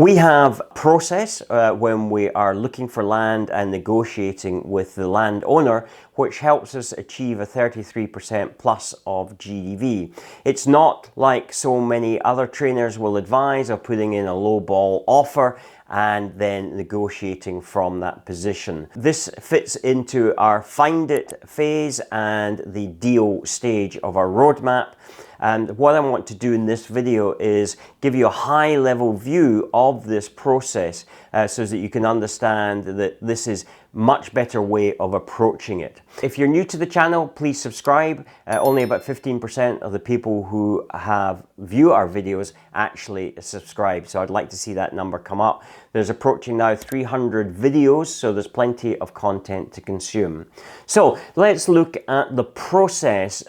We have a process when we are looking for land and negotiating with the landowner, which helps us achieve a 33% plus of GDV. It's not like so many other trainers will advise of putting in a low ball offer and then negotiating from that position. This fits into our find it phase and the deal stage of our roadmap. And what I want to do in this video is give you a high level view of this process so that you can understand that this is a much better way of approaching it. If you're new to the channel, please subscribe. Only about 15% of the people who view our videos actually subscribe. So I'd like to see that number come up. There's approaching now 300 videos, so there's plenty of content to consume. So let's look at the process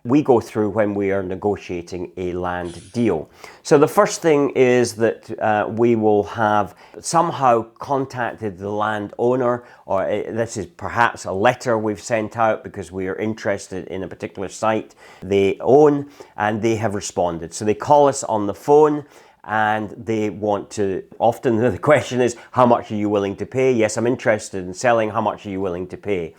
we go through when we are negotiating a land deal. So the first thing is that we will have somehow contacted the landowner, or this is perhaps a letter we've sent out because we are interested in a particular site they own, and they have responded. So they call us on the phone and they want to, often the question is, how much are you willing to pay? Yes, I'm interested in selling, how much are you willing to pay?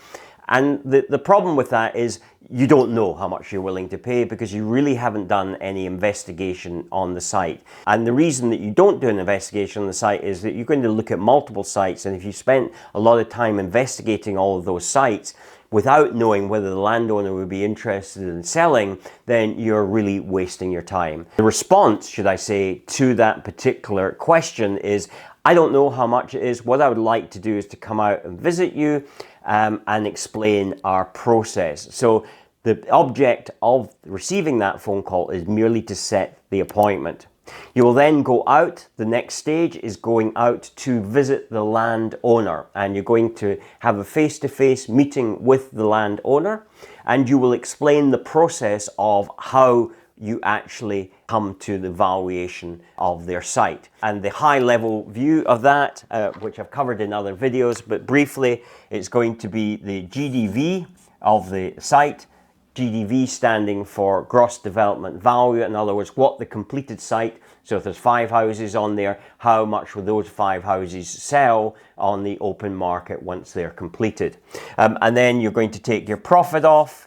And the problem with that is you don't know how much you're willing to pay because you really haven't done any investigation on the site. And the reason that you don't do an investigation on the site is that you're going to look at multiple sites, and if you spent a lot of time investigating all of those sites without knowing whether the landowner would be interested in selling, then you're really wasting your time. The response, should I say, to that particular question is, I don't know how much it is. What I would like to do is to come out and visit you and explain our process. So the object of receiving that phone call is merely to set the appointment. You will then go out. The next stage is going out to visit the landowner, and you're going to have a face-to-face meeting with the landowner, and you will explain the process of how you actually come to the valuation of their site. And the high level view of that, which I've covered in other videos, but briefly, it's going to be the GDV of the site, GDV standing for gross development value. In other words, what the completed site, so if there's 5 houses on there, how much will those 5 houses sell on the open market once they're completed. And then you're going to take your profit off.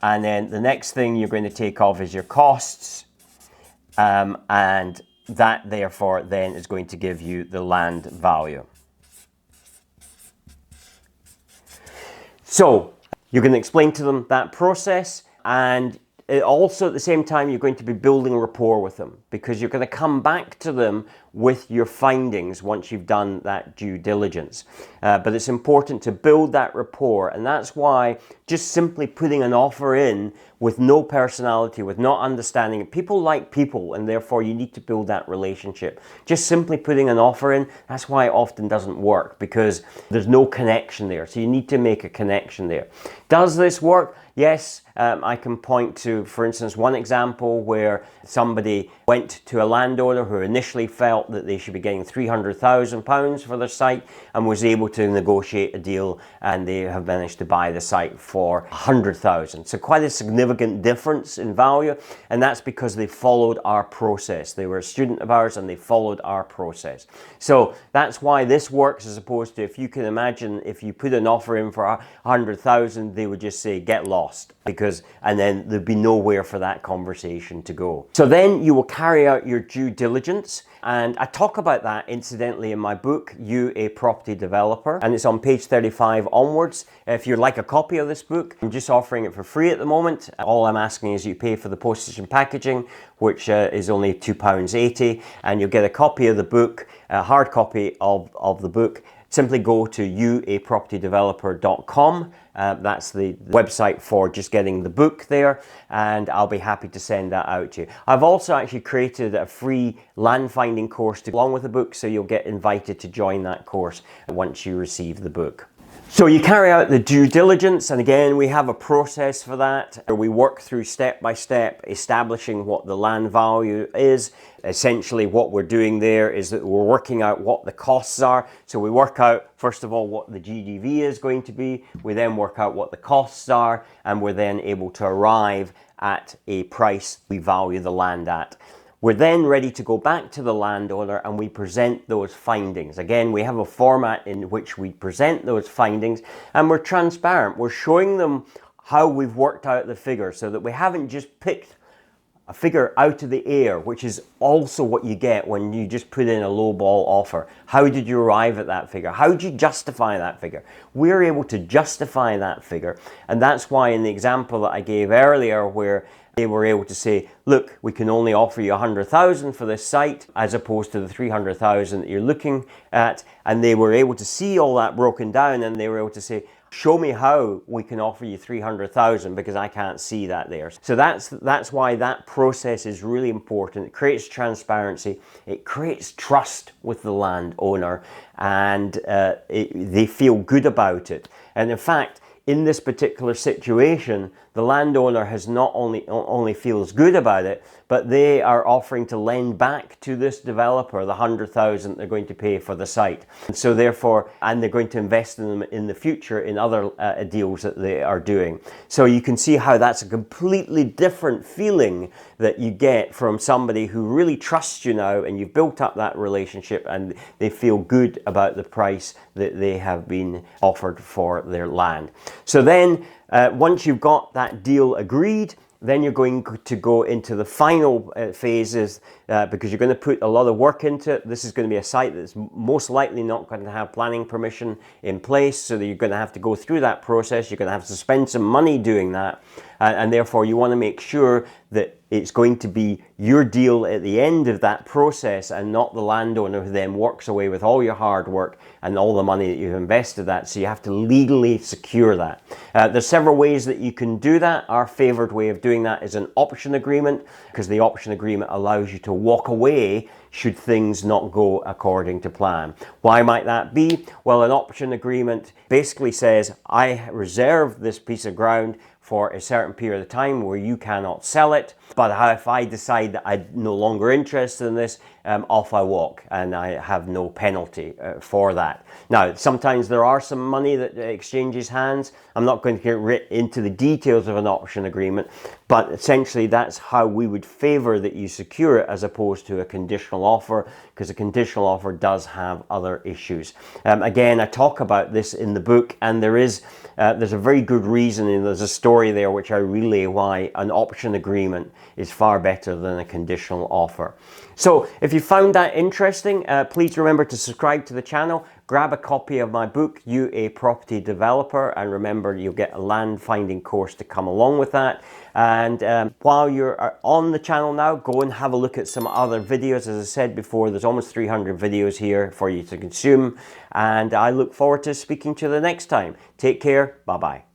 And then the next thing you're going to take off is your costs, and that therefore then is going to give you the land value. So you're going to explain to them that process, and also at the same time you're going to be building rapport with them, because you're going to come back to them with your findings once you've done that due diligence. But it's important to build that rapport, and that's why just simply putting an offer in with no personality, with not understanding it, people like people, and therefore you need to build that relationship. Just simply putting an offer in, that's why it often doesn't work, because there's no connection there. So you need to make a connection there. Does this work? Yes, I can point to, for instance, one example where somebody went to a landowner who initially felt that they should be getting £300,000 for their site and was able to negotiate a deal, and they have managed to buy the site for £100,000. So quite a significant difference in value, and that's because they followed our process. They were a student of ours and they followed our process. So that's why this works, as opposed to, if you can imagine, if you put an offer in for £100,000, they would just say, get lost, and then there'd be nowhere for that conversation to go. So then you will carry out your due diligence, and I talk about that incidentally in my book, You, a Property Developer, and it's on page 35 onwards. If you'd like a copy of this book, I'm just offering it for free at the moment. All I'm asking is you pay for the postage and packaging, which is only £2.80, and you'll get a copy of the book, a hard copy of the book. Simply go to youapropertydeveloper.com. That's the website for just getting the book there, and I'll be happy to send that out to you. I've also actually created a free land finding course along with the book, so you'll get invited to join that course once you receive the book. So you carry out the due diligence, and again, we have a process for that. We work through step by step, establishing what the land value is. Essentially what we're doing there is that we're working out what the costs are. So we work out, first of all, what the GDV is going to be. We then work out what the costs are, and we're then able to arrive at a price we value the land at. We're then ready to go back to the landowner and we present those findings. Again, we have a format in which we present those findings and we're transparent. We're showing them how we've worked out the figure so that we haven't just picked a figure out of the air, which is also what you get when you just put in a low ball offer. How did you arrive at that figure? How did you justify that figure? We're able to justify that figure, and that's why in the example that I gave earlier where they were able to say, look, we can only offer you 100,000 for this site as opposed to the 300,000 that you're looking at, and they were able to see all that broken down and they were able to say, show me how we can offer you 300,000 because I can't see that there. So that's why that process is really important. It creates transparency, it creates trust with the landowner, and they feel good about it. And in fact, in this particular situation, the landowner has not only feels good about it, but they are offering to lend back to this developer the 100,000 they're going to pay for the site. And so therefore, and they're going to invest in them in the future in other deals that they are doing. So you can see how that's a completely different feeling that you get from somebody who really trusts you now, and you've built up that relationship and they feel good about the price that they have been offered for their land. So then once you've got that deal agreed, then you're going to go into the final phases because you're going to put a lot of work into it. This is going to be a site that's most likely not going to have planning permission in place, so that you're going to have to go through that process. You're going to have to spend some money doing that, and therefore you want to make sure that it's going to be your deal at the end of that process and not the landowner who then works away with all your hard work and all the money that you've invested that. So you have to legally secure that. There's several ways that you can do that. Our favored way of doing that is an option agreement, because the option agreement allows you to walk away should things not go according to plan. Why might that be? Well, an option agreement basically says, I reserve this piece of ground for a certain period of time where you cannot sell it, but if I decide that I'm no longer interested in this, off I walk, and I have no penalty for that. Now, sometimes there are some money that exchanges hands. I'm not going to get into the details of an option agreement, but essentially that's how we would favor that you secure it as opposed to a conditional offer, because a conditional offer does have other issues. Again, I talk about this in the book, and there's a very good reason, and there's a story there which I relay why an option agreement is far better than a conditional offer. So if you found that interesting, please remember to subscribe to the channel, grab a copy of my book, You a Property Developer, and remember you'll get a land finding course to come along with that. And while you're on the channel now, go and have a look at some other videos. As I said before, there's almost 300 videos here for you to consume, and I look forward to speaking to you the next time. Take care, bye-bye.